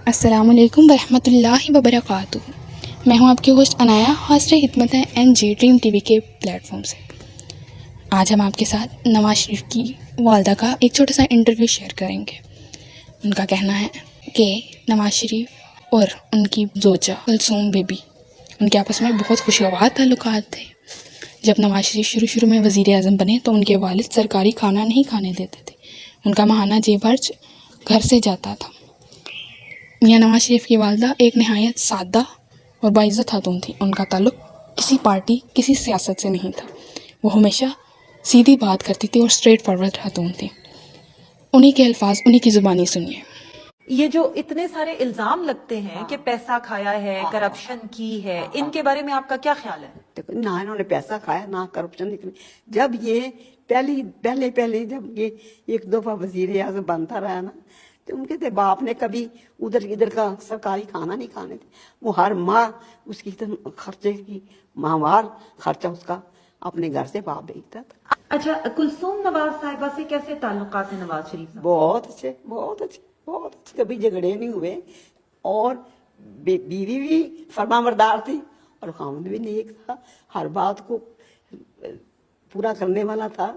السلام علیکم ورحمۃ اللہ وبرکاتہ. میں ہوں آپ کی ہوسٹ عنایا، حاصل خدمت ہے این جی ڈریم ٹی وی کے پلیٹ فارم سے. آج ہم آپ کے ساتھ نواز شریف کی والدہ کا ایک چھوٹا سا انٹرویو شیئر کریں گے. ان کا کہنا ہے کہ نواز شریف اور ان کی زوجہ کلثوم بی بی، ان کے آپس میں بہت خوشگوار تعلقات تھے. جب نواز شریف شروع میں وزیر اعظم بنے تو ان کے والد سرکاری کھانا نہیں کھانے دیتے تھے. ان کا ماہانہ جیب خرچ گھر سے جاتا تھا. میاں نواز شریف کی والدہ ایک نہایت سادہ اور باعزت خاتون تھی. ان کا تعلق کسی پارٹی، کسی سیاست سے نہیں تھا. وہ ہمیشہ سیدھی بات کرتی تھی اور اسٹریٹ فارورڈ خاتون تھی. انہی کے الفاظ، انہی کی زبانی سنیے. یہ جو اتنے سارے الزام لگتے ہیں کہ پیسہ کھایا ہے، کرپشن کی ہے، ان کے بارے میں آپ کا کیا خیال ہے؟ دیکھو، نہ انہوں نے پیسہ کھایا، نہ کرپشن نکلی. جب یہ پہلے جب یہ ایک دفعہ وزیر اعظم بنتا رہا نا، تو ان کے باپ نے کبھی ادھر کا سرکاری کھانا نہیں کھانے تھے. وہ ہر ماہ اس کی خرچے کی ماہوار خرچہ اس کا اپنے گھر سے باپ بھیجتا تھا. اچھا، کلثوم نواز صاحبہ سے کیسے تعلقات ہیں نواز شریف صاحب؟ بہت اچھے، بہت اچھے، بہت اچھے. کبھی جھگڑے نہیں ہوئے. اور بیوی بھی فرما بردار تھی اور خاوند بھی نیک تھا، ہر بات کو پورا کرنے والا تھا.